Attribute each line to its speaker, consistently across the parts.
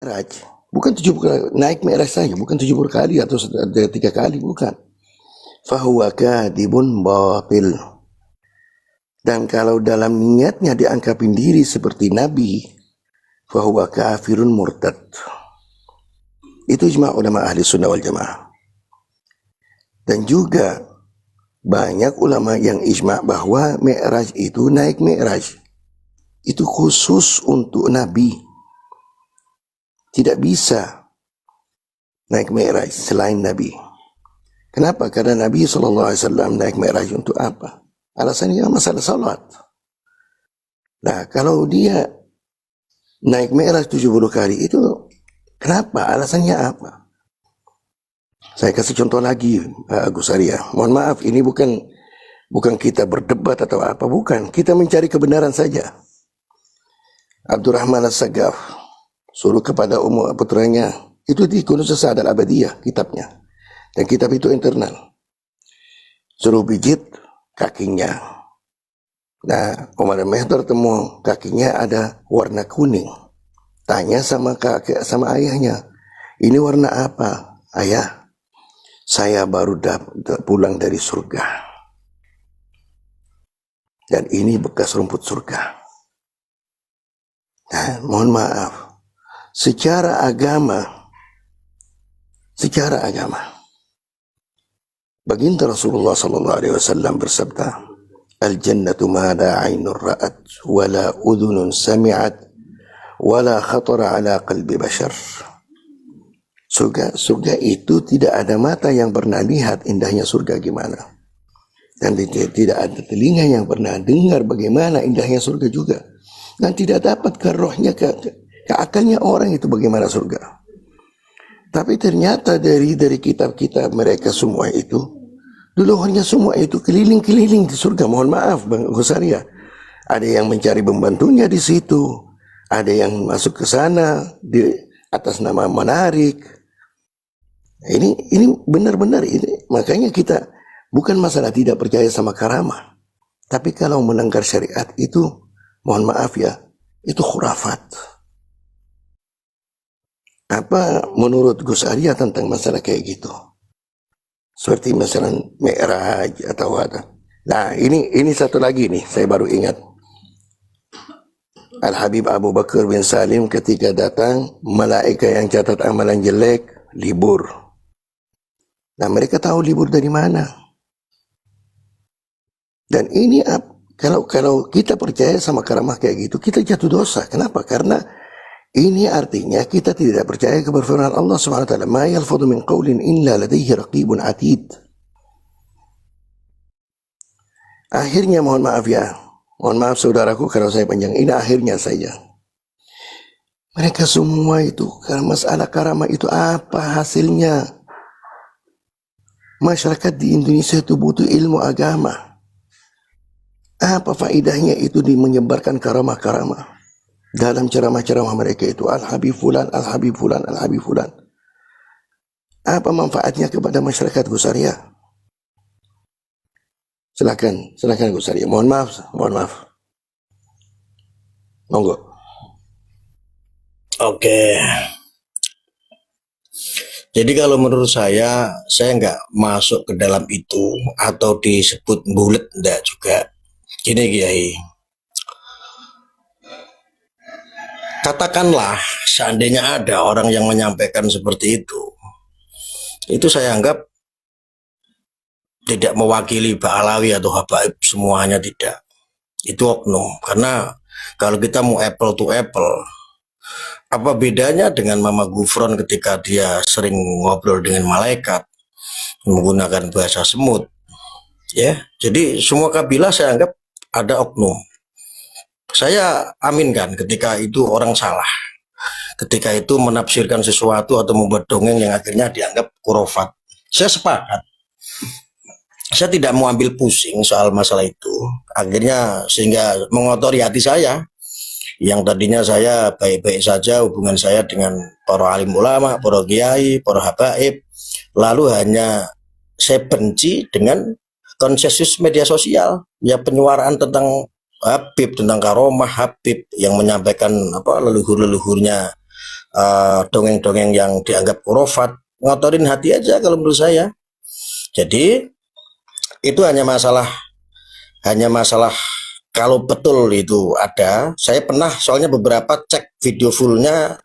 Speaker 1: Mi'raj, bukan 70 kali, naik Mi'raj saja, bukan 70 kali atau 3 kali, bukan. Fahuwa kadibun batil. Dan kalau dalam niatnya diangkapin diri seperti Nabi, fahuwa kafirun murtad. Itu ijma' ulama ahli sunnah wal jamaah. Dan juga banyak ulama yang ijma' bahwa Mi'raj itu, naik Mi'raj itu khusus untuk Nabi. Tidak bisa naik Mi'raj selain Nabi. Kenapa? Karena Nabi SAW naik Mi'raj untuk apa? Alasannya masalah salat. Nah, kalau dia naik Mi'raj 70 kali itu kenapa? Alasannya apa? Saya kasih contoh lagi, Gus Arya. Mohon maaf, ini bukan kita berdebat atau apa, bukan. Kita mencari kebenaran saja. Abdurrahman As-Sagaf suruh kepada putranya, itu di Kunuz As-Sa'adah Al-Abadiyah kitabnya, dan kitab itu internal, suruh pijit kakinya. Nah, Umar Mehtar temu kakinya ada warna kuning. Tanya sama ayahnya, ini warna apa? Ayah, saya baru pulang dari surga, dan ini bekas rumput surga. Nah, mohon maaf, secara agama, baginda Rasulullah SAW bersabda, al-jannatu ma la aynun ra'at wa la udhunun sami'at wa la khatara ala qalbi bashar. Surga itu tidak ada mata yang pernah lihat indahnya surga gimana, dan tidak ada telinga yang pernah dengar bagaimana indahnya surga juga, dan tidak dapat ke rohnya, ke akalnya orang itu bagaimana surga. Tapi ternyata dari kitab-kitab mereka semua itu, dulunya semua itu keliling-keliling di surga. Mohon maaf Bang Gus Arya, ada yang mencari pembantunya di situ, ada yang masuk ke sana di atas nama menarik. Ini benar-benar ini. Makanya kita bukan masalah tidak percaya sama karamah, tapi kalau melanggar syariat itu, mohon maaf ya, itu khurafat. Apa menurut Gus Arya tentang masalah kayak gitu? Seperti masalah Mi'raj atau apa. Nah, ini satu lagi nih, saya baru ingat. Al-Habib Abu Bakar bin Salim ketika datang, malaikat yang catat amalan jelek libur. Nah, mereka tahu libur dari mana. Dan ini kalau kita percaya sama karamah kayak gitu, kita jatuh dosa. Kenapa? Karena ini artinya kita tidak percaya kepada firman Allah SWT, ma yalfadhu min qawlin illa ladayhi raqibun atid. Akhirnya mohon maaf ya, mohon maaf saudaraku kalau saya panjang, ini akhirnya saja. Mereka semua itu, karena masalah karamah itu apa hasilnya? Masyarakat di Indonesia itu butuh ilmu agama. Apa faedahnya itu menyebarkan karamah-karamah? Dalam ceramah-ceramah mereka itu, Al-Habib Fulan, Al-Habib Fulan, Al-Habib Fulan. Apa manfaatnya kepada masyarakat Gus Arya? Silakan Gus Arya. Mohon maaf. Monggo.
Speaker 2: Oke. Jadi kalau menurut saya nggak masuk ke dalam itu atau disebut bulet, enggak juga. Gini Kiai, katakanlah seandainya ada orang yang menyampaikan seperti itu saya anggap tidak mewakili Ba'alawi atau Habaib semuanya, tidak. Itu oknum. Karena kalau kita mau apple to apple, apa bedanya dengan Mama Gufron ketika dia sering ngobrol dengan malaikat menggunakan bahasa semut, ya? Jadi semua kabilah saya anggap ada oknum. Saya aminkan ketika itu orang salah, ketika itu menafsirkan sesuatu atau membuat dongeng yang akhirnya dianggap khurafat. Saya sepakat. Saya tidak mau ambil pusing soal masalah itu, akhirnya sehingga mengotori hati saya yang tadinya saya baik-baik saja hubungan saya dengan para alim ulama, para kiai, para habaib, lalu hanya saya benci dengan konsensus media sosial, ya penyuaraan tentang Habib, tentang karomah Habib yang menyampaikan apa leluhur-leluhurnya dongeng-dongeng yang dianggap khurafat, ngotorin hati aja kalau menurut saya. Jadi itu hanya masalah kalau betul itu ada. Saya pernah soalnya beberapa cek video fullnya,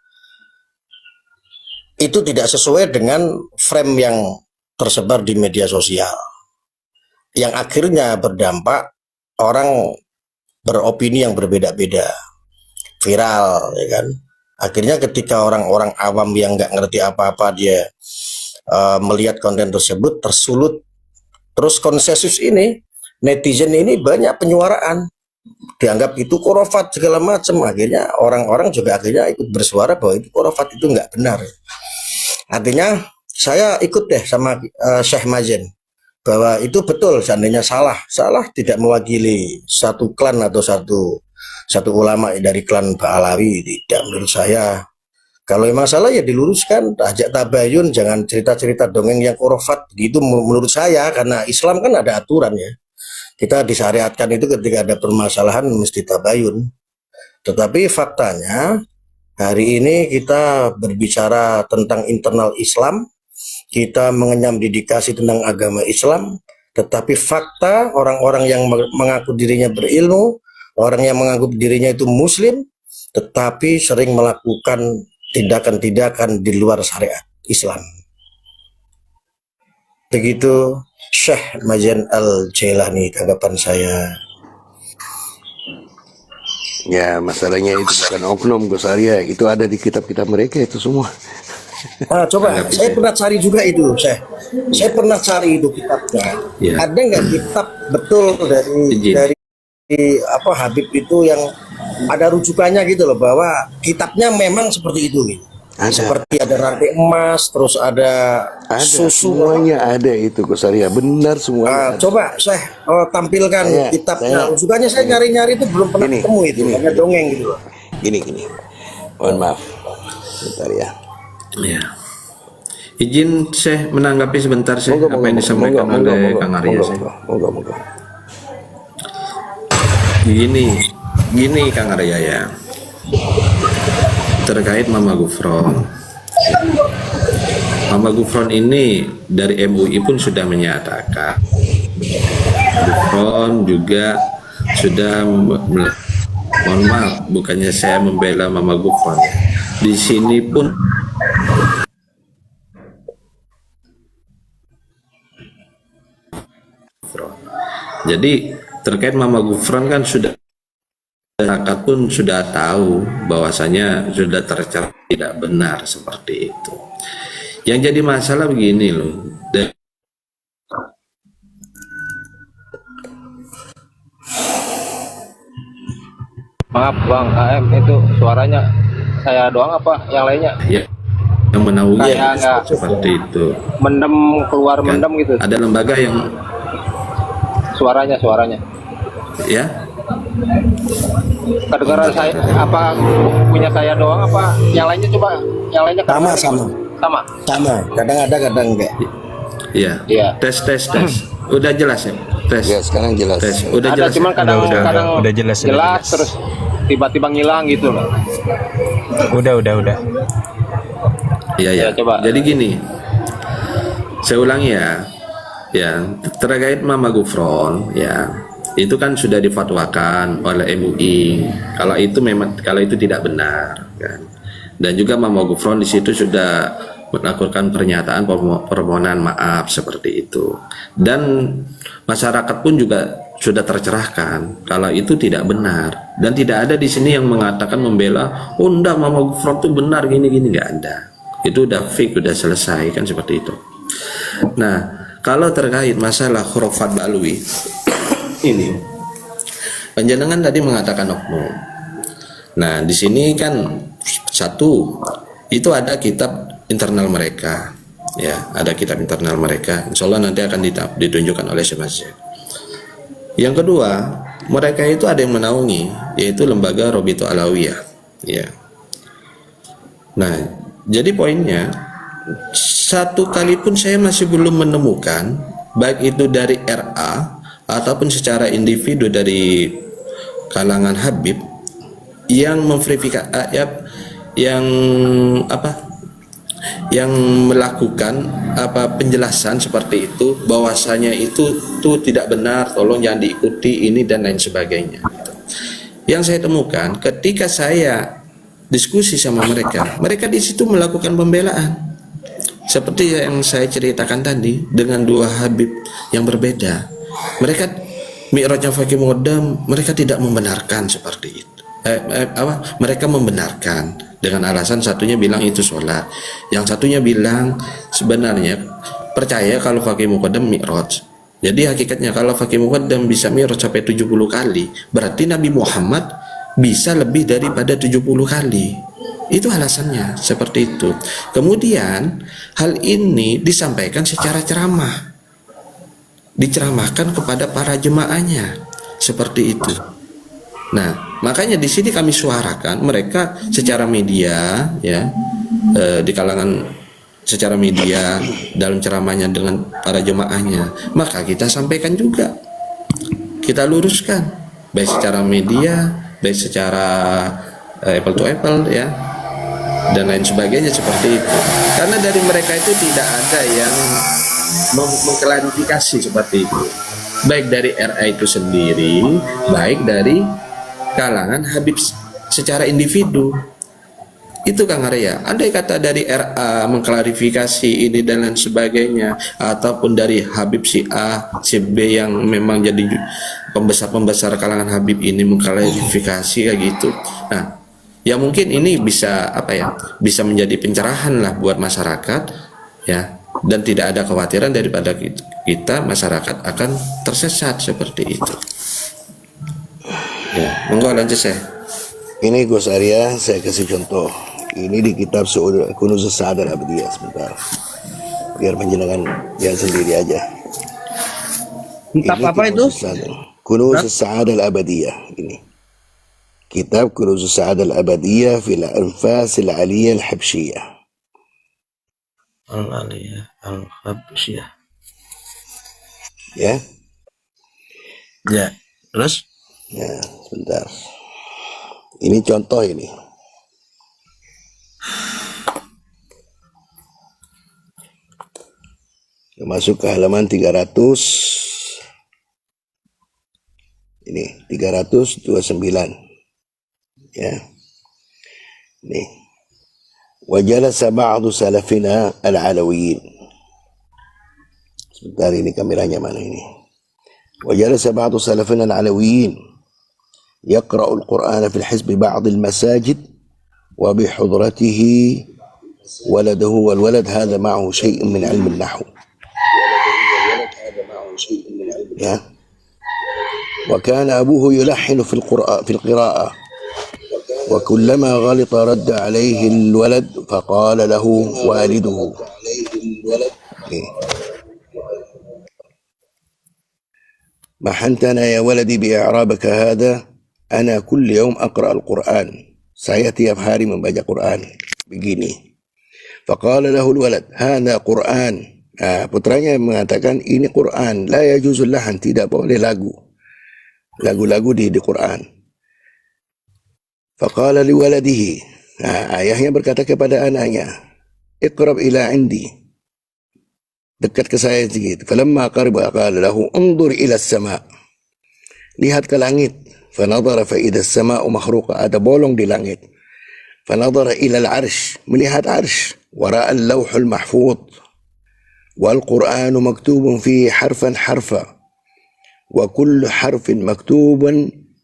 Speaker 2: itu tidak sesuai dengan frame yang tersebar di media sosial, yang akhirnya berdampak orang beropini yang berbeda-beda, viral, ya kan. Akhirnya ketika orang-orang awam yang nggak ngerti apa-apa dia melihat konten tersebut tersulut. Terus konsensus ini, netizen ini banyak penyuaraan, dianggap itu khurafat segala macam. Akhirnya orang-orang juga akhirnya ikut bersuara bahwa itu khurafat, itu nggak benar. Artinya saya ikut deh sama Syekh Mazen bahwa itu betul, seandainya salah tidak mewakili satu klan atau satu ulama dari klan Ba'alawi, tidak. Menurut saya kalau memang salah ya diluruskan, ajak tabayun, jangan cerita-cerita dongeng yang khurafat gitu menurut saya, karena Islam kan ada aturan ya. Kita disyariatkan itu ketika ada permasalahan mesti tabayun. Tetapi faktanya hari ini kita berbicara tentang internal Islam, kita mengenyam dedikasi tentang agama Islam, tetapi fakta orang-orang yang mengaku dirinya berilmu, orang yang mengaku dirinya itu muslim, tetapi sering melakukan tindakan-tindakan di luar syariat Islam. Begitu Syekh Mazen Al-Jailani tanggapan saya.
Speaker 1: Ya, masalahnya itu bukan oknum Gus Arya, itu ada di kitab-kitab mereka itu semua.
Speaker 2: Nah, coba saya pernah cari juga itu, saya pernah cari itu kitabnya.
Speaker 3: Ya.
Speaker 2: Ada nggak kitab betul dari Habib itu yang ada rujukannya gitu loh, bahwa kitabnya memang seperti itu gitu.
Speaker 1: Ada.
Speaker 2: Seperti ada rantai emas, terus ada susu.
Speaker 1: Semuanya ada itu Gus Arya, benar semuanya.
Speaker 2: Coba saya tampilkan kitabnya. Rujukannya saya nyari-nyari itu belum pernah ketemu itu, hanya dongeng gitu loh.
Speaker 1: Gini. Mohon maaf. Bentar ya.
Speaker 3: Ya. Izin saya menanggapi sebentar saya apa yang disampaikan oleh Kang Arya.
Speaker 1: Monggo.
Speaker 3: Gini Kang Arya ya. Terkait Mama Gufron. Mama Gufron ini dari MUI pun sudah menyatakan, Gufron juga sudah mohon maaf, bukannya saya membela Mama Gufron. Di sini pun jadi terkait Mama Gufron kan sudah masyarakat pun sudah tahu bahwasanya sudah tercerah tidak benar seperti itu. Yang jadi masalah begini loh.
Speaker 4: Maaf Bang AM, itu suaranya saya doang apa yang lainnya?
Speaker 3: Ya, yang menaungi seperti itu.
Speaker 4: Mendem keluar
Speaker 3: Kan,
Speaker 4: mendem gitu.
Speaker 3: ada lembaga yang
Speaker 4: Suaranya.
Speaker 3: ya
Speaker 4: Kedengaran saya apa punya saya doang apa yang lainnya, coba yang lainnya
Speaker 2: Sama. Kadang ada, kadang enggak.
Speaker 3: Iya.
Speaker 4: Iya.
Speaker 3: Tes. Udah jelas ya? Tes.
Speaker 1: Ya, sekarang jelas.
Speaker 3: Tes. Udah
Speaker 4: Ada
Speaker 3: jelas.
Speaker 4: cuman kadang
Speaker 5: udah jelas.
Speaker 4: terus tiba-tiba ngilang gitu loh.
Speaker 5: Udah.
Speaker 3: Iya.
Speaker 4: Ya, coba.
Speaker 3: Jadi gini. Saya ulangi ya. Ya, terkait Mama Gufron ya. Itu kan sudah difatwakan oleh MUI kalau itu tidak benar kan. Dan juga Mama Gufron di situ sudah melakukan pernyataan permohonan maaf seperti itu. Dan masyarakat pun juga sudah tercerahkan kalau itu tidak benar, dan tidak ada di sini yang mengatakan membela enggak Mama Gufron itu benar gini nggak ada. Itu udah fix, udah selesai kan seperti itu. Nah, kalau terkait masalah khurafat Ba'alawi ini, panjenengan tadi mengatakan oknum. Nah, di sini kan satu itu ada kitab internal mereka, ya, ada kitab internal mereka. Insya Allah nanti akan ditunjukkan oleh Syekh Mazen. Yang kedua, mereka itu ada yang menaungi, yaitu lembaga Robito Alawiyah, ya. Nah, jadi poinnya, satu kali pun saya masih belum menemukan, baik itu dari RA ataupun secara individu dari kalangan Habib yang memverifikasi yang yang melakukan penjelasan seperti itu, bahwasanya itu tidak benar, tolong jangan diikuti ini dan lain sebagainya. Yang saya temukan ketika saya diskusi sama mereka, mereka di situ melakukan pembelaan seperti yang saya ceritakan tadi dengan dua Habib yang berbeda. Mereka Mi'rajnya Fakih Muqaddam, mereka tidak membenarkan seperti itu. Mereka membenarkan dengan alasan satunya bilang itu sholat, yang satunya bilang sebenarnya percaya kalau Fakih Muqaddam Mi'raj. Jadi hakikatnya kalau Fakih Muqaddam bisa Mi'raj sampai 70 kali, berarti Nabi Muhammad bisa lebih daripada 70 kali. Itu alasannya seperti itu. Kemudian hal ini disampaikan secara ceramah, diceramahkan kepada para jemaahnya seperti itu. Nah, makanya di sini kami suarakan mereka secara media, ya, di kalangan secara media dalam ceramahnya dengan para jemaahnya. Maka kita sampaikan juga, kita luruskan, baik secara media, baik secara apple to apple, ya, dan lain sebagainya seperti itu. Karena dari mereka itu tidak ada yang mengklarifikasi seperti itu, baik dari RA itu sendiri, baik dari kalangan Habib secara individu. Itu Kang Arya, andai kata dari RA mengklarifikasi ini dan lain sebagainya, ataupun dari Habib si A, si B yang memang jadi pembesar kalangan Habib ini mengklarifikasi kayak gitu. Nah, ya mungkin ini bisa bisa menjadi pencerahan lah buat masyarakat, ya, dan tidak ada kekhawatiran daripada kita masyarakat akan tersesat seperti itu. Ya, monggo lanjut saya.
Speaker 1: Ini Gus Arya, saya kasih contoh. Ini di kitab Kunuz As-Sa'adah Al-Abadiyah, sebentar, biar menjenengan lihat sendiri aja.
Speaker 6: Kitab apa itu?
Speaker 1: Kunuz As-Sa'adah Al-Abadiyah. Ini kitab Kunuz As-Sa'adah Al-Abadiyah fil Anfas Al-Aliyah Al-Habsyiyah.
Speaker 2: Al-Aliyah Al-Habsyiyah.
Speaker 1: Ya.
Speaker 2: Ya, terus?
Speaker 1: Ya, sebentar. Ini contoh ini. Masuk ke halaman 300. Ini 329. Ya. Ini. Wajalasa ba'du salafina al-alawiyyin. Sebentar, ini kameranya mana ini? Wajalasa ba'du salafina al-alawiyyin يقرأ القرآن في الحزب بعض المساجد وبحضرته ولده، والولد هذا معه شيء من علم النحو، وكان أبوه يلحن في القراءة، وكلما غلط رد عليه الولد فقال له والده: محنتنا يا ولدي بإعرابك هذا، أنا كل يوم أقرأ القرآن، saya tiap hari membaca Quran begini. Faqala lahul walad hadza Quran. Putranya mengatakan ini Quran, la yajuzul lahan, tidak boleh lagu-lagu di Quran. Faqala liwaladihi, ayahnya berkata kepada anaknya, iqrab ila indi, dekat ke saya sedikit. Falamma qaraba qala lahu undur ila as-sama, lihat ke langit. فنظر فإذا السماء مخروقة, ada bolong di langit. فنظر إلى العرش, melihat arsh. ورأى اللوح المحفوظ والقرآن مكتوب فيه حرفا حرفا وكل حرف مكتوب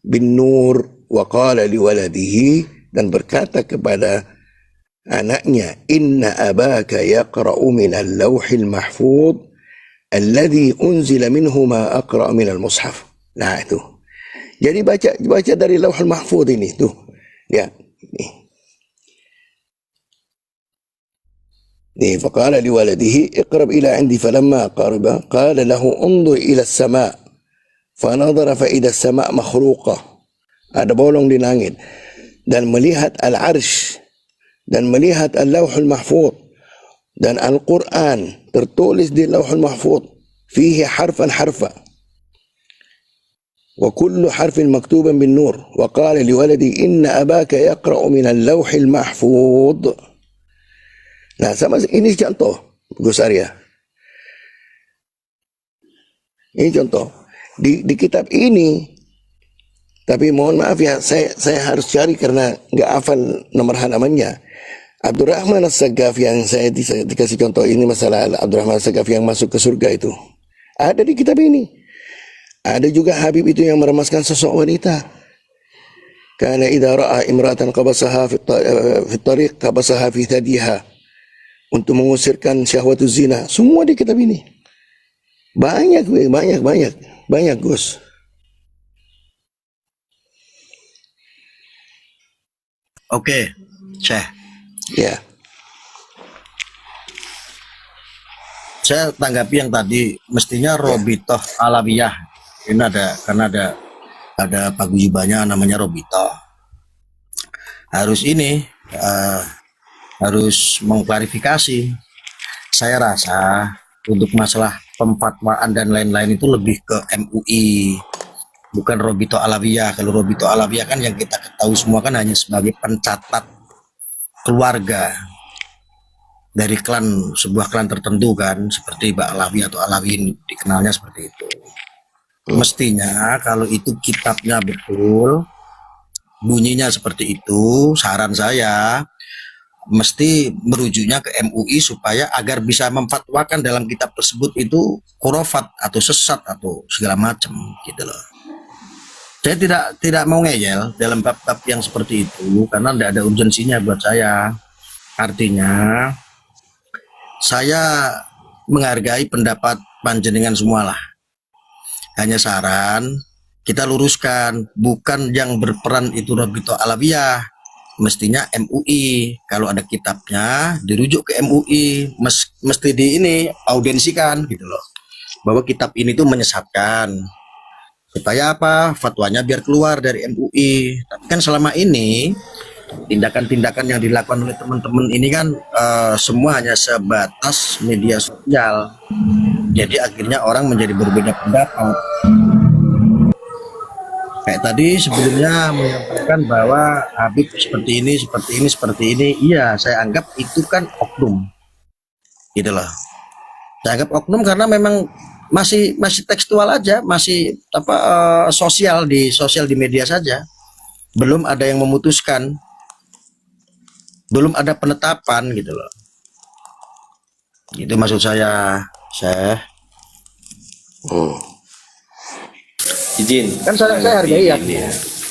Speaker 1: بالنور. وقال لولده, dan berkata kepada anaknya, inna abaka yaqra'u min al-lawhil mahfuz alladhi unzila minhu ma aqra' min al-mushaf. Nah itu. Jadi baca dari Lauhul Mahfuz ini tuh. Ya, nih. Nih, faqala liwaladihi iqrab ila indi, falamma qaraba qala lahu undur ila as-sama' fanadhara fa idha as-sama' makhruqah. Ada bolong di langit, dan melihat al-arsh, dan melihat al-Lauhul Mahfuz, dan Al-Qur'an tertulis di Lauhul Mahfuz fihi harfan harfa. وكل حرف مكتوبا بالنور وقال لولدي إن أباك يقرأ من اللوح المحفوظ. Nah, sama ini contoh Gus Arya. Ini contoh di kitab ini. Tapi mohon maaf ya, saya harus cari karena nggak hafal nomor halamannya. Abdurrahman As-Saggaf yang saya dikasih contoh ini, masalah Abdurrahman As-Saggaf yang masuk ke surga itu ada di kitab ini. Ada juga Habib itu yang meramaskan sosok wanita. Karena idza ra'a imra'atan qabasaha fi tariq qabasaha fi thadiha, untuk mengusirkan syahwatuz zina. Semua di kitab ini. Banyak Gus.
Speaker 2: Oke, Syekh.
Speaker 1: Ya.
Speaker 2: Saya tanggapi yang tadi, mestinya Robitoh Alawiyah. Ini karena ada paguyubannya namanya Robitoh. Harus harus mengklarifikasi. Saya rasa untuk masalah pemfatwaan dan lain-lain itu lebih ke MUI, bukan Robitoh Alawiyah. Kalau Robitoh Alawiyah kan yang kita ketahui semua kan hanya sebagai pencatat keluarga dari sebuah klan tertentu kan, seperti Mbak Alawi atau Alawi dikenalnya seperti itu. Mestinya kalau itu kitabnya betul, bunyinya seperti itu, saran saya mesti merujuknya ke MUI supaya agar bisa memfatwakan dalam kitab tersebut itu khurafat atau sesat atau segala macam gitu loh. Saya tidak mau ngeyel dalam bab-bab yang seperti itu karena tidak ada urgensinya buat saya. Artinya saya menghargai pendapat panjenengan semualah. Hanya saran kita luruskan, bukan yang berperan itu Robitoh Alawiyah, mestinya MUI. Kalau ada kitabnya dirujuk ke MUI, mesti audiensikan gitu loh, bahwa kitab ini tuh menyesatkan, supaya apa, fatwanya biar keluar dari MUI. Tapi kan selama ini tindakan-tindakan yang dilakukan oleh teman-teman ini kan semua hanya sebatas media sosial. Jadi akhirnya orang menjadi berbeda pendapat. Kayak tadi sebelumnya menyampaikan bahwa Habib seperti ini. Iya, saya anggap itu kan oknum. Gitu loh. Saya anggap oknum karena memang masih tekstual aja, masih sosial di media saja. Belum ada yang memutuskan. Belum ada penetapan gitu loh. Itu maksud saya, Syekh.
Speaker 3: Izin.
Speaker 2: Kan saya hargai ya.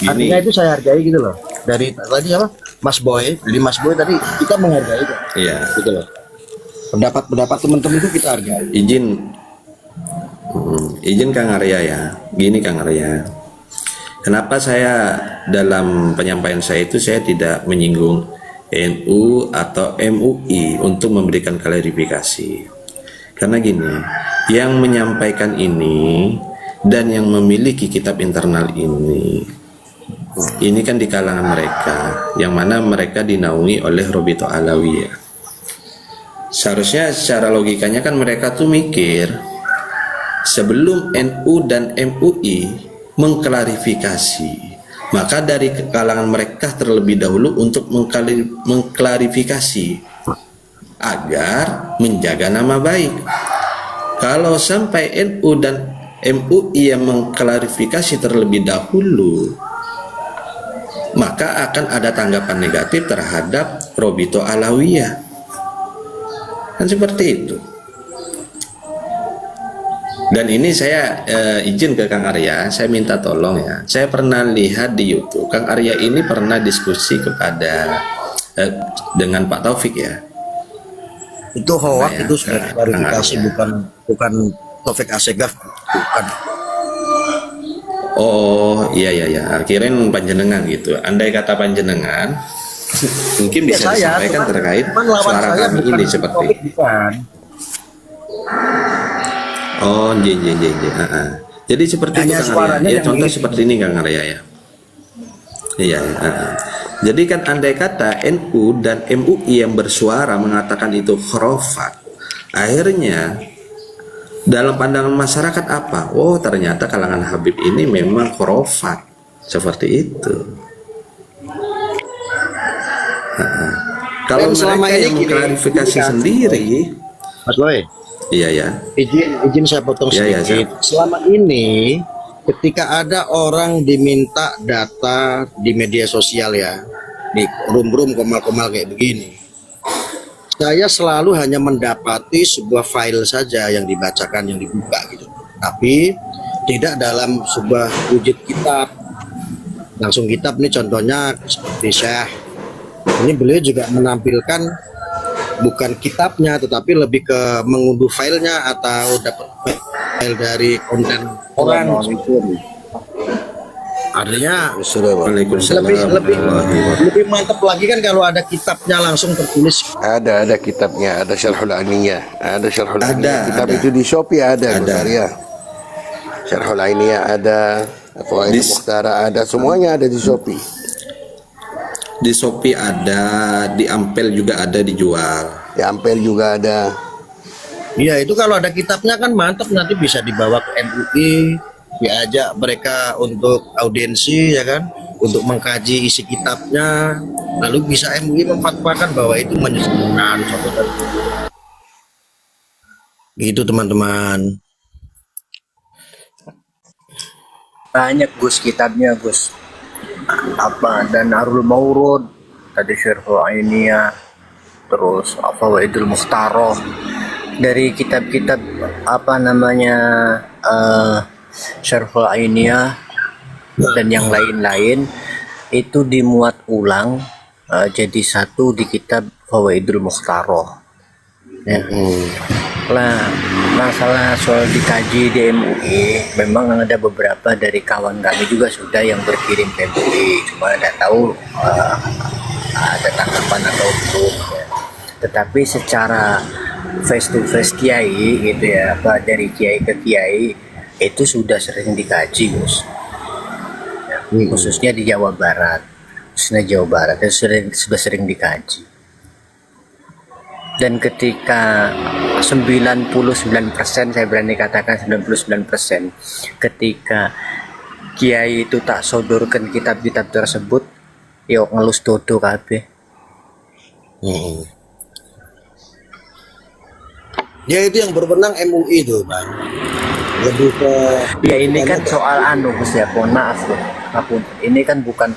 Speaker 2: Artinya itu saya hargai gitu loh. Dari tadi apa? Mas Boy tadi kita menghargai itu.
Speaker 3: Iya.
Speaker 2: Gitu loh. Pendapat teman-teman itu kita hargai.
Speaker 3: Izin Kang Arya ya. Gini Kang Arya. Kenapa saya dalam penyampaian saya itu saya tidak menyinggung NU atau MUI untuk memberikan klarifikasi. Karena gini, yang menyampaikan ini dan yang memiliki kitab internal ini kan di kalangan mereka, yang mana mereka dinaungi oleh Robitoh Alawiyah. Seharusnya secara logikanya kan mereka tuh mikir sebelum NU dan MUI mengklarifikasi, maka dari kalangan mereka terlebih dahulu untuk mengklarifikasi agar menjaga nama baik. Kalau sampai NU dan MUI yang mengklarifikasi terlebih dahulu, maka akan ada tanggapan negatif terhadap Robitoh Alawiyah. Kan seperti itu. Dan ini saya izin ke Kang Arya, saya minta tolong ya. Saya pernah lihat di YouTube, Kang Arya ini pernah diskusi kepada dengan Pak Taufik ya.
Speaker 2: Itu hoak,
Speaker 3: Nah, ya,
Speaker 2: itu sudah klarifikasi, bukan Taufik Assegaf, bukan.
Speaker 3: Oh iya. Kirain panjenengan gitu. Andai kata panjenengan, mungkin bisa disampaikan terkait suara kami ini seperti.
Speaker 2: Bukan.
Speaker 3: Oh, iya. Jadi seperti
Speaker 2: Hanya
Speaker 3: itu Kang Arya. Ya,
Speaker 2: suaranya
Speaker 3: contoh
Speaker 2: yang
Speaker 3: seperti ini Kang Arya ya. Iya. Jadi kan andai kata NU dan MUI yang bersuara mengatakan itu khurafat, akhirnya dalam pandangan masyarakat apa? Oh, ternyata kalangan Habib ini memang khurafat seperti itu. Kalau
Speaker 1: Dan selama
Speaker 3: mereka
Speaker 1: ini
Speaker 3: yang
Speaker 1: gini,
Speaker 3: mengklarifikasi
Speaker 1: ya,
Speaker 3: sendiri,
Speaker 1: Mas Boy,
Speaker 3: iya ya,
Speaker 1: izin saya potong
Speaker 3: Ya, ya,
Speaker 1: sedikit. Selama ini ketika ada orang diminta data di media sosial ya, di room-room komal-komal kayak begini, saya selalu hanya mendapati sebuah file saja yang dibacakan, yang dibuka gitu. Tapi tidak dalam sebuah wujud kitab. Langsung kitab nih contohnya seperti Syekh. Ini beliau juga menampilkan bukan kitabnya tetapi lebih ke mengunduh filenya atau dapat file dari konten orang. Artinya
Speaker 3: Waalaikumsalam
Speaker 1: lebih
Speaker 3: warahmatullahi wabarakatuh.
Speaker 1: lebih mantap lagi kan kalau ada kitabnya langsung tertulis. Ada kitabnya, ada Syarhul Ainiyah, ada Syarhul Ainiyah. Kitab
Speaker 3: ada.
Speaker 1: itu di Shopee ada,
Speaker 3: Ada.
Speaker 1: Gus Arya. Syarhul Ainiyah ada, Fawaidul Mukhtara ada, semuanya ada di Shopee.
Speaker 3: Di Shopee ada, di Ampel juga ada dijual.
Speaker 1: Di Ampel juga ada. Iya, itu kalau ada kitabnya kan mantap, nanti bisa dibawa ke MUI, diajak mereka untuk audiensi ya kan, untuk mengkaji isi kitabnya, lalu bisa MUI memfatwakan bahwa itu menyesatkan. Gitu teman-teman.
Speaker 6: Banyak Gus kitabnya Gus. Apa dan Narul Maurud, tadi Syarhul Ainiyah, terus Fawaidul Mukhtaroh. Dari kitab-kitab apa namanya Syarhul Ainiyah dan yang lain-lain itu dimuat ulang jadi satu di kitab Fawaidul Mukhtaroh. Ya. Lah, masalah soal dikaji di MUI, memang ada beberapa dari kawan kami juga sudah yang berkirim ke MUI, cuma tidak tahu ada tanggapan atau belum. Ya. Tetapi secara face to face kiai gitu ya, apa dari kiai ke kiai itu sudah sering dikaji, Gus. Ya, khususnya di Jawa Barat, itu sudah sering dikaji. Dan ketika 99%, saya berani katakan 99%, ketika kiai itu tak sodorkan kitab-kitab tersebut, yuk ngelus dodo kabeh.
Speaker 1: Ya itu yang berwenang MUI itu, Bang. Lebih ke
Speaker 6: Ya ini kan soal Gus ya, mohon maaf loh. Ini kan bukan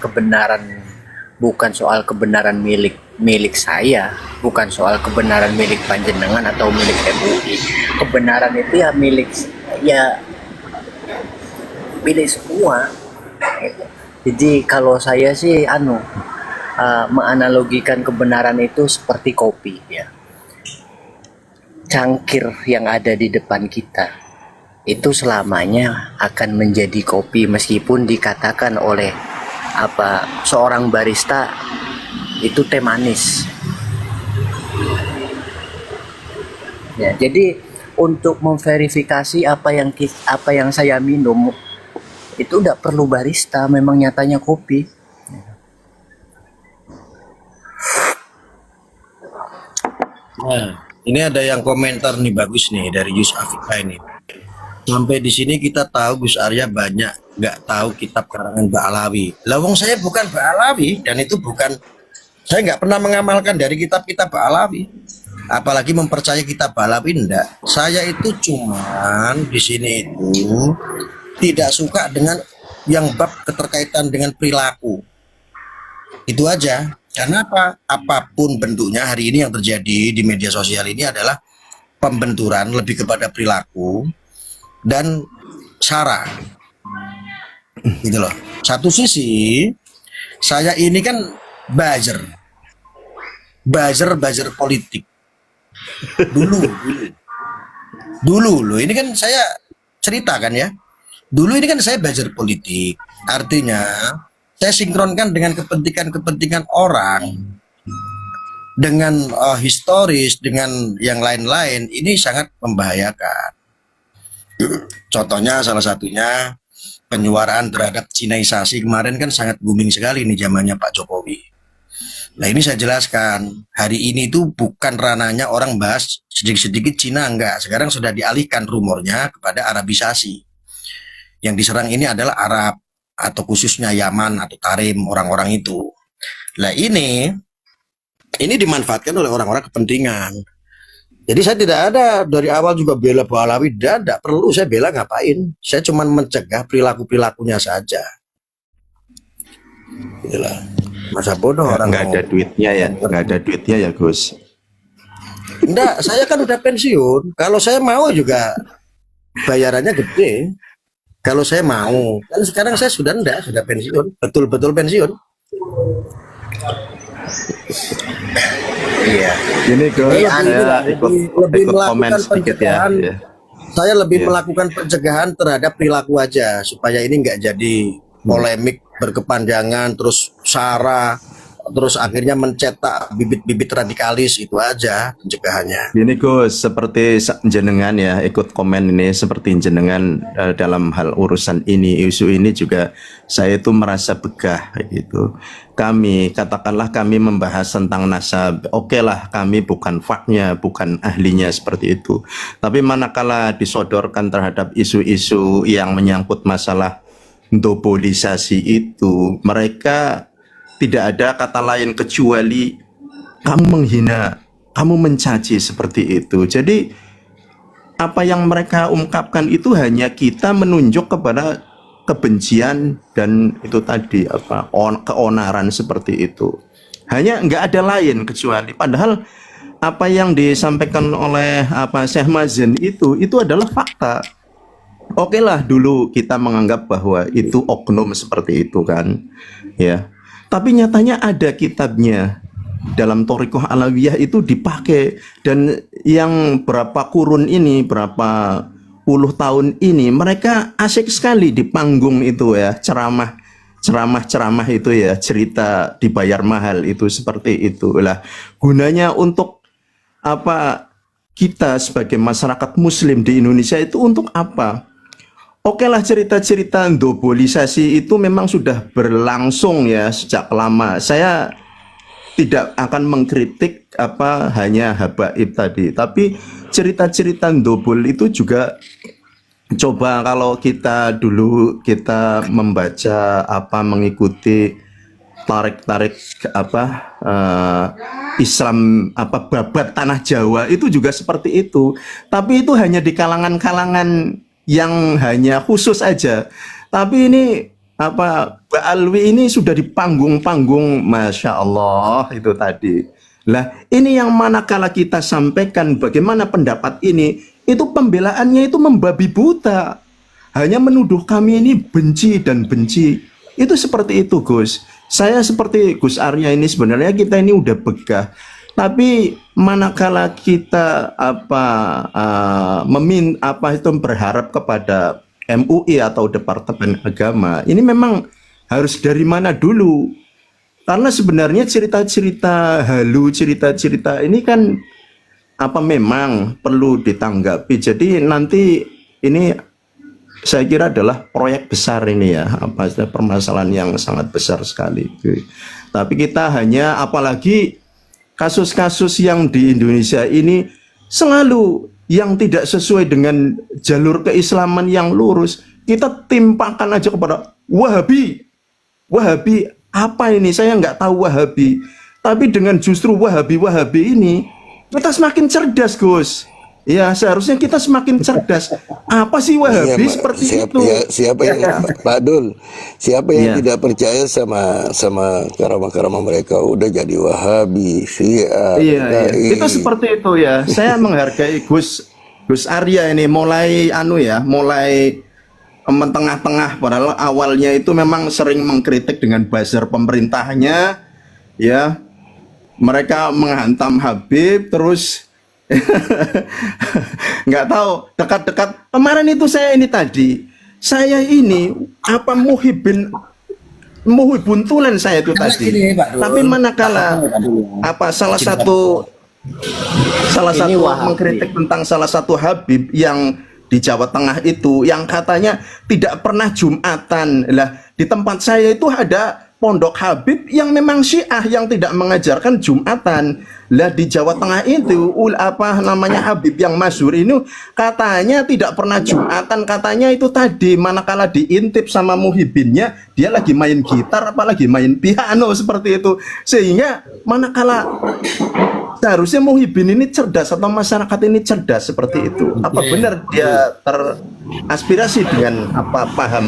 Speaker 6: soal kebenaran milik saya, bukan soal kebenaran milik panjenengan atau milik MUI. Kebenaran itu ya milik semua. Jadi kalau saya sih menganalogikan kebenaran itu seperti kopi ya. Cangkir yang ada di depan kita itu selamanya akan menjadi kopi meskipun dikatakan oleh seorang barista itu teh manis. Ya, jadi untuk memverifikasi apa yang saya minum itu tidak perlu barista, memang nyatanya kopi.
Speaker 1: Nah, ini ada yang komentar nih bagus nih dari Yus Afika ini. Sampai di sini kita tahu Gus Arya banyak nggak tahu kitab karangan Ba'alawi. Lawang saya bukan Ba'alawi dan itu bukan, saya nggak pernah mengamalkan dari kitab-kitab Ba'alawi. Apalagi mempercayai kitab Ba'alawi enggak. Saya itu cuman di sini itu tidak suka dengan yang bab keterkaitan dengan perilaku. Itu aja. Karena apa? Apapun bentuknya hari ini yang terjadi di media sosial ini adalah pembenturan lebih kepada perilaku dan sara, gitu loh. Satu sisi saya ini kan buzzer politik dulu loh. Ini kan saya ceritakan ya. Dulu ini kan saya buzzer politik, artinya saya sinkronkan dengan kepentingan orang, dengan historis, dengan yang lain-lain. Ini sangat membahayakan. Contohnya salah satunya penyuaraan terhadap Cinaisasi kemarin kan sangat booming sekali nih zamannya Pak Jokowi.
Speaker 2: Nah ini saya jelaskan, hari ini itu bukan ranahnya orang bahas sedikit-sedikit Cina, enggak. Sekarang sudah dialihkan rumornya kepada Arabisasi. Yang diserang ini adalah Arab, atau khususnya Yaman atau Tarim, orang-orang itu. Nah ini dimanfaatkan oleh orang-orang kepentingan. Jadi saya tidak ada dari awal juga bela Balawi, tidak perlu saya bela, ngapain. Saya cuma mencegah perilaku-perilakunya saja. Itulah. Masa bodoh orang
Speaker 7: Nggak ada duitnya ya, nggak ada duitnya ya Gus.
Speaker 2: Enggak, saya kan udah pensiun. Kalau saya mau juga bayarannya gede. Kalau saya mau, kan sekarang saya sudah enggak, sudah pensiun, betul-betul pensiun.
Speaker 6: Iya.
Speaker 7: Ini Gus, saya
Speaker 2: lebih
Speaker 7: ikut komen
Speaker 2: melakukan
Speaker 7: sedikit ya.
Speaker 2: pencegahan.
Speaker 7: Ya.
Speaker 2: Saya lebih
Speaker 7: Iya.
Speaker 2: melakukan pencegahan terhadap perilaku aja supaya ini enggak jadi polemik berkepanjangan, terus sara, terus akhirnya mencetak bibit-bibit radikalis, itu aja pencegahannya.
Speaker 7: Gini Gus, seperti jenengan ya ikut komen ini, seperti jenengan dalam hal urusan ini, isu ini juga saya itu merasa begah gitu. Katakanlah kami membahas tentang nasab, oke lah kami bukan faknya, bukan ahlinya seperti itu. Tapi manakala disodorkan terhadap isu-isu yang menyangkut masalah dobolisasi itu, mereka tidak ada kata lain kecuali kamu menghina, kamu mencaci seperti itu. Jadi apa yang mereka ungkapkan itu hanya kita menunjuk kepada kebencian dan itu tadi keonaran seperti itu. Hanya nggak ada lain kecuali. Padahal apa yang disampaikan oleh Syekh Mazen itu adalah fakta. Oke lah dulu kita menganggap bahwa itu oknum seperti itu kan, ya. Tapi nyatanya ada kitabnya dalam Thariqah Alawiyah itu dipakai, dan yang berapa kurun ini, berapa puluh tahun ini mereka asik sekali di panggung itu ya, ceramah itu ya, cerita dibayar mahal itu seperti itu lah. Gunanya untuk apa? Kita sebagai masyarakat Muslim di Indonesia itu untuk apa? Oke lah, cerita-cerita dobolisasi itu memang sudah berlangsung ya sejak lama. Saya tidak akan mengkritik hanya habaib tadi, tapi cerita-cerita dobol itu juga coba kalau kita dulu membaca mengikuti tarik-tarik Islam babat tanah Jawa itu juga seperti itu. Tapi itu hanya di kalangan-kalangan yang hanya khusus aja. Tapi ini Ba'alwi ini sudah di panggung-panggung, Masya Allah itu tadi. Lah ini yang manakala kita sampaikan bagaimana pendapat ini, itu pembelaannya itu membabi buta. Hanya menuduh kami ini benci dan benci. Itu seperti itu Gus. Saya seperti Gus Arya ini sebenarnya kita ini udah begah. Tapi manakala kita berharap kepada MUI atau Departemen Agama, ini memang harus dari mana dulu? Karena sebenarnya cerita-cerita halu, cerita-cerita ini kan memang perlu ditanggapi. Jadi nanti ini saya kira adalah proyek besar ini ya, permasalahan yang sangat besar sekali. Tapi kita hanya, apalagi kasus-kasus yang di Indonesia ini selalu yang tidak sesuai dengan jalur keislaman yang lurus, kita timpakan aja kepada Wahabi. Wahabi apa ini? Saya nggak tahu Wahabi. Tapi dengan justru Wahabi ini, kita semakin cerdas, Gus. Ya, seharusnya kita semakin cerdas. Apa sih Wahabi seperti itu?
Speaker 1: Siapa yang Pak Dul? Siapa yang tidak percaya sama karamah-karamah mereka udah jadi Wahabi, Syiah.
Speaker 7: Iya. Itu seperti itu ya. Saya menghargai Gus Arya ini mulai mulai tengah-tengah, padahal awalnya itu memang sering mengkritik dengan buzzer pemerintahnya ya. Mereka menghantam Habib terus nggak tahu dekat-dekat kemarin itu saya ini muhibun tulen saya itu tadi. Tapi manakala salah satu mengkritik tentang salah satu Habib yang di Jawa Tengah itu yang katanya tidak pernah Jumatan. Lah di tempat saya itu ada pondok Habib yang memang Syiah yang tidak mengajarkan Jumatan. Lah di Jawa Tengah itu Habib yang masyhur ini katanya tidak pernah Jumatan, katanya itu tadi manakala diintip sama muhibinnya dia lagi main gitar apalagi main piano seperti itu. Sehingga manakala seharusnya muhibin ini cerdas atau masyarakat ini cerdas seperti itu. Apa benar dia teraspirasi dengan paham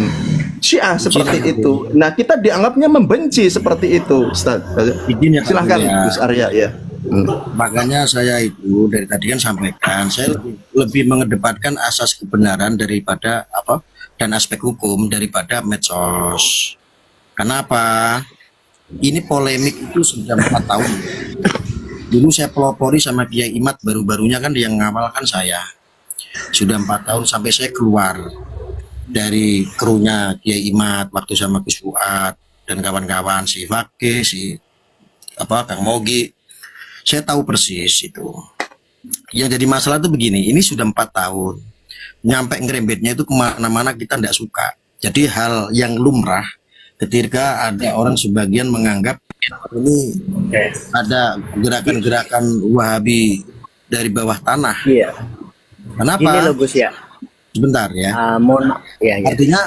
Speaker 7: Syiah seperti itu? Nah, kita dianggapnya membenci seperti itu, Ustaz. Silahkan Gus Arya ya.
Speaker 2: Makanya saya itu dari tadi kan sampaikan, saya lebih mengedepankan asas kebenaran daripada dan aspek hukum daripada medsos. Kenapa? Ini polemik itu sudah 4 tahun. Dulu saya pelopori sama Kiai Imad, baru-barunya kan yang ngawalkan saya. Sudah 4 tahun sampai saya keluar dari krunya Kiai Imad waktu sama Gus Fuad dan kawan-kawan, si Fakih, si Kang Mogi. Saya tahu persis itu. Yang jadi masalah itu begini, ini sudah 4 tahun. Nyampe ngerembetnya itu kemana-mana kita tidak suka. Jadi hal yang lumrah ketika ada orang sebagian menganggap ini ada gerakan-gerakan Wahabi dari bawah tanah.
Speaker 6: Iya.
Speaker 2: Kenapa?
Speaker 6: Ini loh Gus ya.
Speaker 2: Sebentar ya.
Speaker 6: Ya.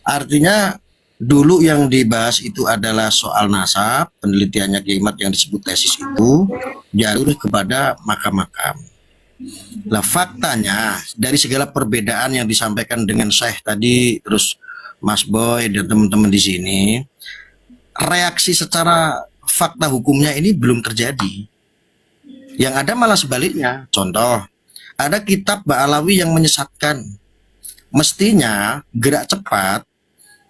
Speaker 2: Artinya dulu yang dibahas itu adalah soal nasab, penelitiannya Kiai Imad yang disebut tesis itu jalur kepada makam-makam. Lah faktanya dari segala perbedaan yang disampaikan dengan Syekh tadi, terus Mas Boy dan teman-teman di sini, reaksi secara fakta hukumnya ini belum terjadi. Yang ada malah sebaliknya. Contoh, ada kitab Ba'alawi yang menyesatkan. Mestinya gerak cepat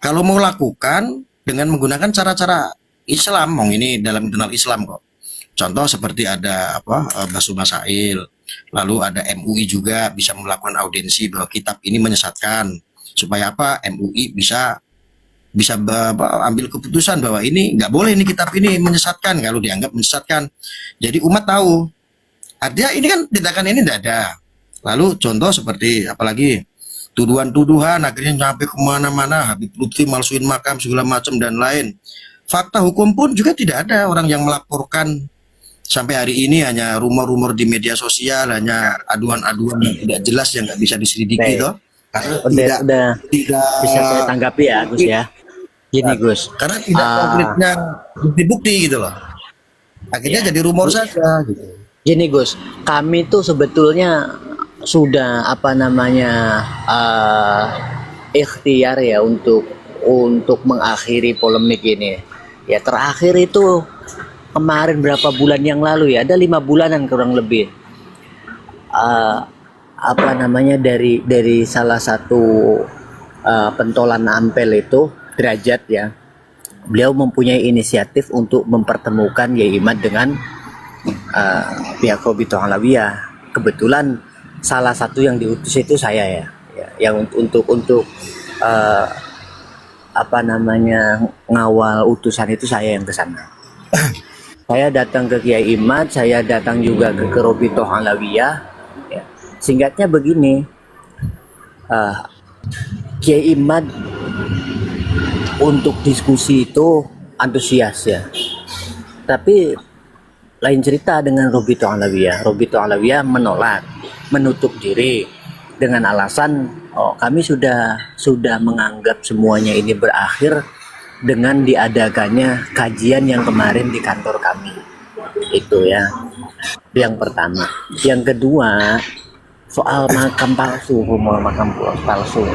Speaker 2: kalau mau lakukan dengan menggunakan cara-cara Islam, ini dalam internal Islam kok. Contoh seperti ada Basu Masail, lalu ada MUI juga bisa melakukan audiensi bahwa kitab ini menyesatkan, supaya MUI bisa ambil keputusan bahwa ini nggak boleh, ini kitab ini menyesatkan kalau dianggap menyesatkan. Jadi umat tahu. Artinya ini kan tindakan ini tidak ada. Lalu contoh seperti apalagi tuduhan-tuduhan akhirnya sampai kemana-mana, Habib Lutfi malsuin makam segala macam dan lain. Fakta hukum pun juga tidak ada orang yang melaporkan. Sampai hari ini hanya rumor-rumor di media sosial, hanya aduan-aduan yang tidak jelas yang nggak bisa diselidiki toh. Karena tidak
Speaker 6: bisa saya tanggapi ya Gus ya. Gini Gus.
Speaker 2: Karena tidak konkretnya bukti-bukti gitu loh. Akhirnya jadi rumor saja gitu.
Speaker 6: Gini Gus, kami tuh sebetulnya sudah ikhtiar ya untuk mengakhiri polemik ini. Ya terakhir itu kemarin berapa bulan yang lalu ya, ada 5 bulanan kurang lebih. Dari salah satu pentolan Ampel itu Derajat ya. Beliau mempunyai inisiatif untuk mempertemukan Yai Imad dengan pihak Robiqah Alawiyah. Kebetulan salah satu yang diutus itu saya ya yang untuk ngawal utusan itu saya yang ke sana. Saya datang ke Kiai Imad, saya datang juga ke Robiqah Alawiyah ya. Singkatnya begini, Kiai Imad untuk diskusi itu antusias ya, tapi lain cerita dengan Robiqah Alawiyah. Robiqah Alawiyah menolak, menutup diri dengan alasan kami sudah menganggap semuanya ini berakhir dengan diadakannya kajian yang kemarin di kantor kami. Itu ya yang pertama. Yang kedua, soal makam palsu, rumor makam palsu.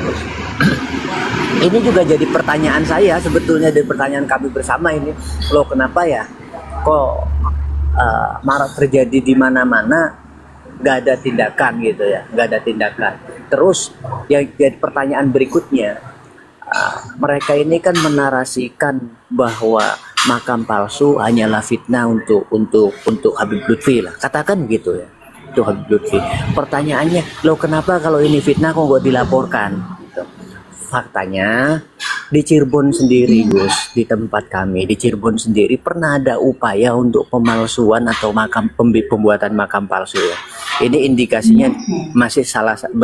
Speaker 6: Ini juga jadi pertanyaan saya sebetulnya, dari pertanyaan kami bersama ini. Loh kenapa ya kok marak terjadi di mana-mana, nggak ada tindakan gitu ya, nggak ada tindakan. Terus yang jadi pertanyaan berikutnya, mereka ini kan menarasikan bahwa makam palsu hanyalah fitnah untuk Habib Lutfi lah, katakan gitu ya, itu Habib Lutfi. Pertanyaannya, loh kenapa kalau ini fitnah kok nggak dilaporkan? Gitu. Faktanya di Cirebon sendiri Gus, di tempat kami di Cirebon sendiri pernah ada upaya untuk pemalsuan atau pembuatan makam palsu ya. Ini indikasinya masih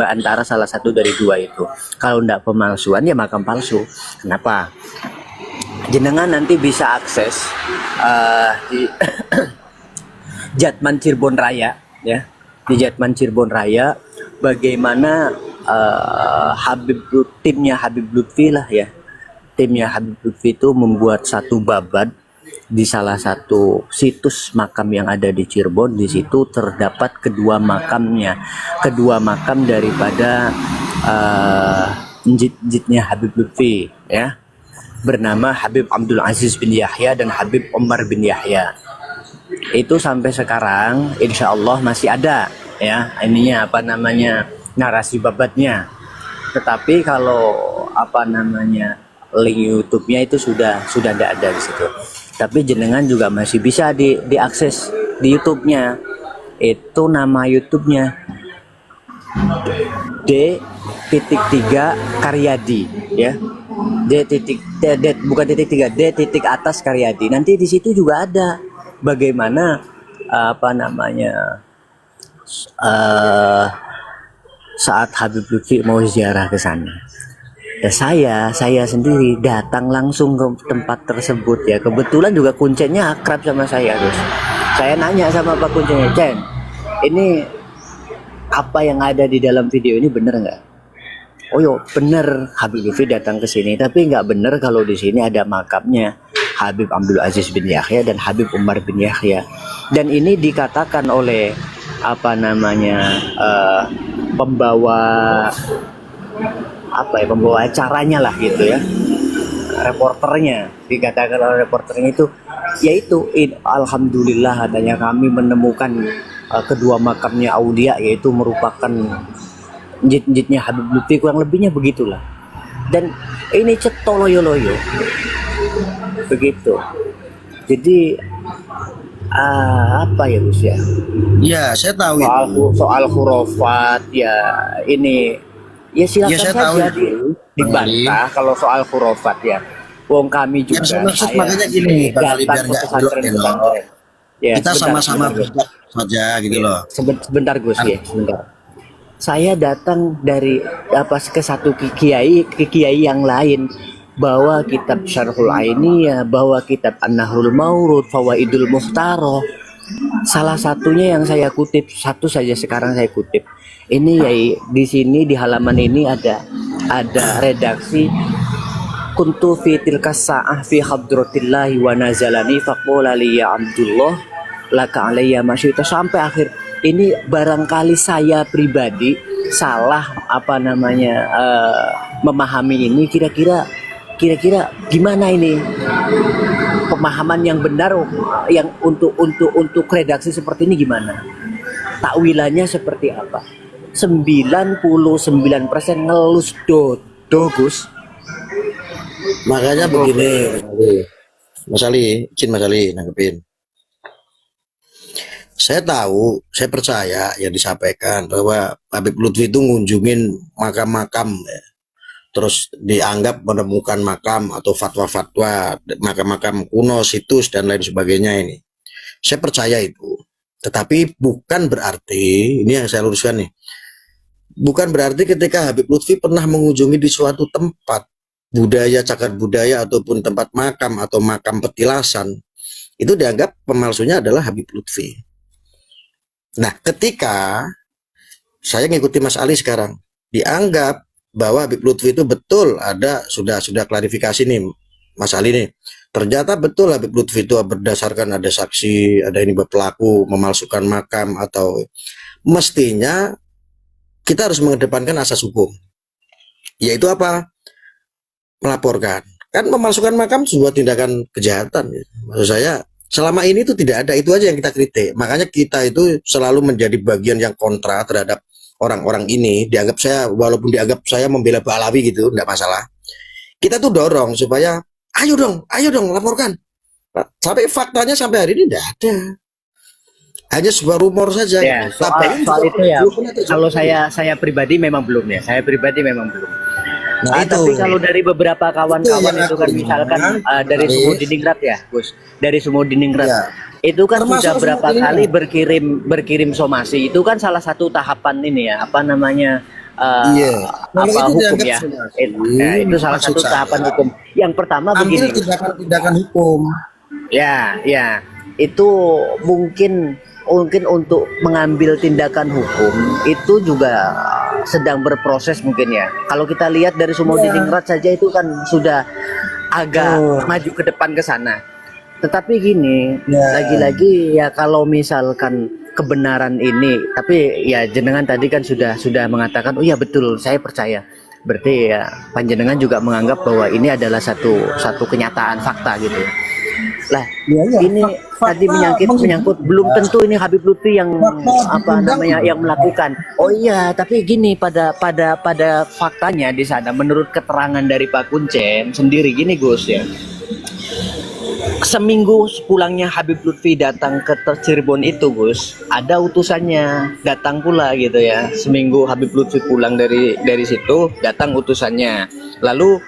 Speaker 6: antara salah satu dari dua itu. Kalau tidak pemalsuan ya makam palsu. Kenapa? jenengan nanti bisa akses di Jatman Cirebon Raya ya, di Jatman Cirebon Raya bagaimana timnya Habib Lutfi lah ya, timnya Habib Lutfi itu membuat satu babat di salah satu situs makam yang ada di Cirebon. Di situ terdapat kedua makam daripada jit-jitnya Habib Lutfi ya, bernama Habib Abdul Aziz bin Yahya dan Habib Omar bin Yahya. Itu sampai sekarang insya Allah masih ada ya, ininya apa namanya, narasi babatnya. Tetapi kalau apa namanya link YouTube-nya itu sudah tidak ada di situ. Tapi jenengan juga masih bisa diakses di YouTube-nya. Itu nama YouTube-nya D.3 Karyadi ya. Bukan D.3, D.atas Karyadi. Nanti di situ juga ada bagaimana apa namanya saat Habib Lutfi mau ziarah ke sana. Ya, saya sendiri datang langsung ke tempat tersebut ya. Kebetulan juga kuncennya akrab sama saya, Gus. Saya nanya sama Pak kuncennya, Cen, ini apa yang ada di dalam video ini bener nggak? Oh yo, bener, Habib Lutfi datang ke sini. Tapi nggak bener kalau di sini ada makamnya Habib Abdul Aziz bin Yahya dan Habib Umar bin Yahya. Dan ini dikatakan oleh apa namanya pembawa acaranya lah gitu ya, reporternya, dikatakan oleh reporternya itu yaitu alhamdulillah katanya kami menemukan kedua makamnya aulia, yaitu merupakan jit-jitnya Habib Lutfi, kurang lebihnya begitulah. Dan ini cetok loyo-loyo begitu. Jadi apa ya Gus ya?
Speaker 2: Ya, saya tahu itu.
Speaker 6: Soal khurafat ya, ini ya silakan
Speaker 2: Ya, saya
Speaker 6: saja
Speaker 2: tahu
Speaker 6: dibantah kalau soal khurafat ya. Wong kami juga.
Speaker 2: Yang saya maksud makanya gini, Bang Ali, biar nggak belok ya, loh.
Speaker 6: Ya,
Speaker 2: Kita sama-sama
Speaker 6: sebentar,
Speaker 2: saja gitu loh.
Speaker 6: sebentar Gus ya, sebentar. Saya datang dari ke satu kiai yang lain, bawa kitab Syarhul Ainiyah, bawa kitab An-Nahrul Maurud, Fawaidul Mukhtaroh. Salah satunya yang saya kutip, satu saja sekarang saya kutip. Ini ya, di sini di halaman ini ada redaksi kuntu fi tilka sa'ah fi hadratillahi wa nazalani faqala li ya Abdullah laka alayya masyita, sampai akhir. Ini barangkali saya pribadi salah apa namanya memahami ini, kira-kira gimana ini pemahaman yang benar yang untuk redaksi seperti ini gimana? Takwilannya seperti apa? 99% ngelus Gus.
Speaker 2: Makanya begini, Mas Ali, izin Mas Ali nanggepin. Saya tahu, saya percaya yang disampaikan bahwa Habib Lutfi itu ngunjungin makam-makam ya. Terus dianggap menemukan makam atau fatwa-fatwa makam-makam kuno, situs dan lain sebagainya ini. Saya percaya itu. Tetapi bukan berarti, ini yang saya luruskan nih, bukan berarti ketika Habib Lutfi pernah mengunjungi di suatu tempat budaya, cagar budaya ataupun tempat makam atau makam petilasan, itu dianggap pemalsunya adalah Habib Lutfi. Nah, ketika saya ngikuti Mas Ali sekarang, dianggap bahwa Habib Lutfi itu betul ada, sudah klarifikasi nih Mas Ali nih, ternyata betul Habib Lutfi itu berdasarkan ada saksi, ada ini pelaku memalsukan makam, atau mestinya kita harus mengedepankan asas hukum, yaitu apa? Melaporkan. Kan memalsukan makam sebuah tindakan kejahatan ya. Maksud saya selama ini itu tidak ada, itu aja yang kita kritik. Makanya kita itu selalu menjadi bagian yang kontra terhadap orang-orang ini. Dianggap saya, walaupun dianggap saya membela Ba'alawi gitu, tidak masalah. Kita tuh dorong supaya ayo dong laporkan. Sampai faktanya sampai hari ini tidak ada. Hanya sebuah rumor saja.
Speaker 6: Ya, soal itu ya. Kalau saya pribadi memang belum ya. Saya pribadi memang belum.
Speaker 2: Nah, itu.
Speaker 6: Tapi kalau dari beberapa kawan-kawan itu kan misalkan dari Sumudiningrat ya, Gus. Dari Sumudiningrat. Ya. Itu kan sudah berapa kali berkirim somasi. Itu kan salah satu tahapan ini ya, apa namanya? Apa hukum ya. Itu salah satu tahapan hukum. Yang pertama
Speaker 2: Ambil
Speaker 6: begini.
Speaker 2: tindakan-tindakan hukum.
Speaker 6: Ya, ya. Itu mungkin untuk mengambil tindakan hukum itu juga sedang berproses mungkin ya. Kalau kita lihat dari Sumodiningrat saja itu kan sudah agak maju ke depan ke sana. Tetapi gini, lagi-lagi ya kalau misalkan kebenaran ini, tapi ya jenengan tadi kan sudah mengatakan, oh ya betul, saya percaya. Berarti ya panjenengan juga menganggap bahwa ini adalah satu kenyataan fakta gitu. Lah, ini tadi menyangkut belum tentu ini Habib Lutfi yang yang melakukan. Oh iya, tapi gini pada faktanya di sana menurut keterangan dari Pak Kuncen sendiri gini Gus ya. Seminggu pulangnya Habib Lutfi datang ke Cirebon itu Gus, ada utusannya datang pula gitu ya. Seminggu Habib Lutfi pulang dari situ, datang utusannya. Lalu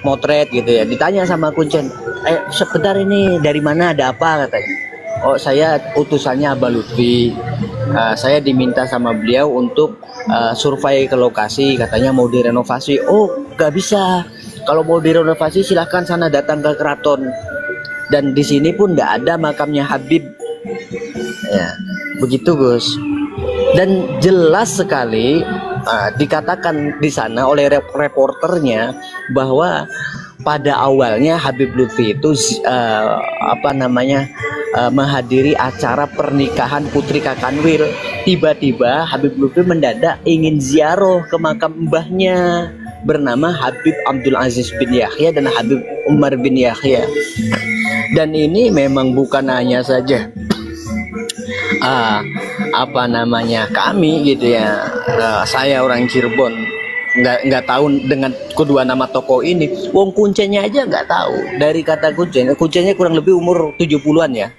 Speaker 6: motret gitu ya. Ditanya sama Kuncen, sebentar ini dari mana, ada apa katanya. Oh saya utusannya Abah Lutfi. Saya diminta sama beliau untuk survei ke lokasi, katanya mau direnovasi. Oh nggak bisa, kalau mau direnovasi silahkan sana datang ke keraton. Dan di sini pun nggak ada makamnya Habib. Ya begitu Gus. Dan jelas sekali dikatakan di sana oleh reporternya bahwa pada awalnya Habib Lutfi itu menghadiri acara pernikahan Putri Kakanwil. Tiba-tiba Habib Lutfi mendadak ingin ziarah ke makam mbahnya bernama Habib Abdul Aziz bin Yahya dan Habib Umar bin Yahya. Dan ini memang bukan hanya saja kami gitu ya, saya orang Cirebon nggak tahu dengan kedua nama tokoh ini. Wong Kuncennya aja nggak tahu. Dari kata Kuncennya kurang lebih umur 70-an ya.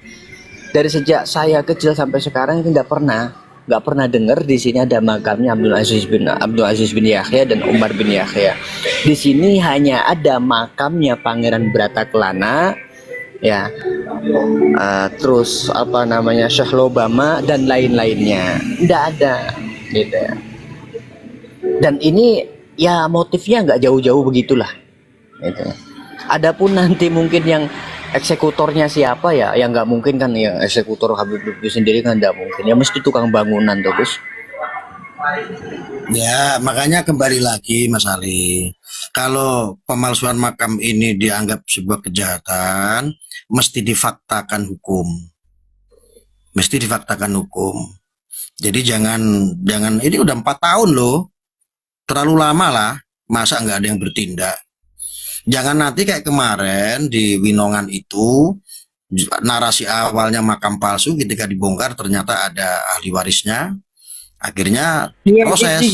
Speaker 6: Dari sejak saya kecil sampai sekarang itu nggak pernah dengar di sini ada makamnya Abdul Aziz bin Yahya dan Umar bin Yahya. Di sini hanya ada makamnya Pangeran Bratakelana ya, terus Syekh Lobama dan lain-lainnya, nggak ada gitu ya. Dan ini ya motifnya nggak jauh-jauh begitulah gitu. Adapun nanti mungkin yang eksekutornya siapa ya, yang nggak mungkin kan, ya eksekutor Habib Lutfi sendiri kan nggak mungkin, ya mesti tukang bangunan tuh Gus.
Speaker 2: Ya, makanya kembali lagi Mas Ali. Kalau pemalsuan makam ini dianggap sebuah kejahatan, mesti difaktakan hukum. Mesti difaktakan hukum. Jadi jangan ini udah 4 tahun loh. Terlalu lama lah, masa nggak ada yang bertindak. Jangan nanti kayak kemarin di Winongan itu, narasi awalnya makam palsu, ketika dibongkar ternyata ada ahli warisnya. Akhirnya proses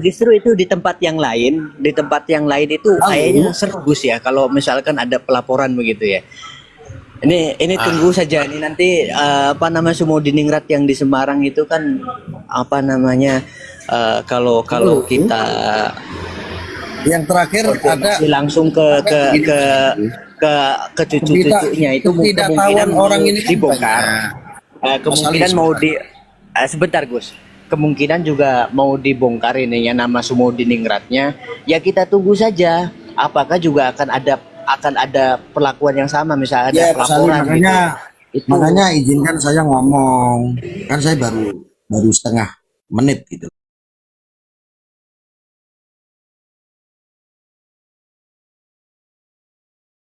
Speaker 6: justru itu di tempat yang lain itu kayaknya seru Gus ya, kalau misalkan ada pelaporan begitu ya. Ini tunggu saja ini nanti Sumodiningrat yang di Semarang itu kan kalau kita
Speaker 2: yang terakhir ada
Speaker 6: langsung ke cucu-cucunya itu kemungkinan
Speaker 2: orang ini
Speaker 6: dibongkar. Kemungkinan mau sebentar Gus, kemungkinan juga mau dibongkar ini ya nama Sumodiningratnya. Ya kita tunggu saja, apakah juga akan ada perlakuan yang sama, misalnya ada pelaporan
Speaker 2: makanya izinkan saya ngomong, kan saya baru setengah menit gitu.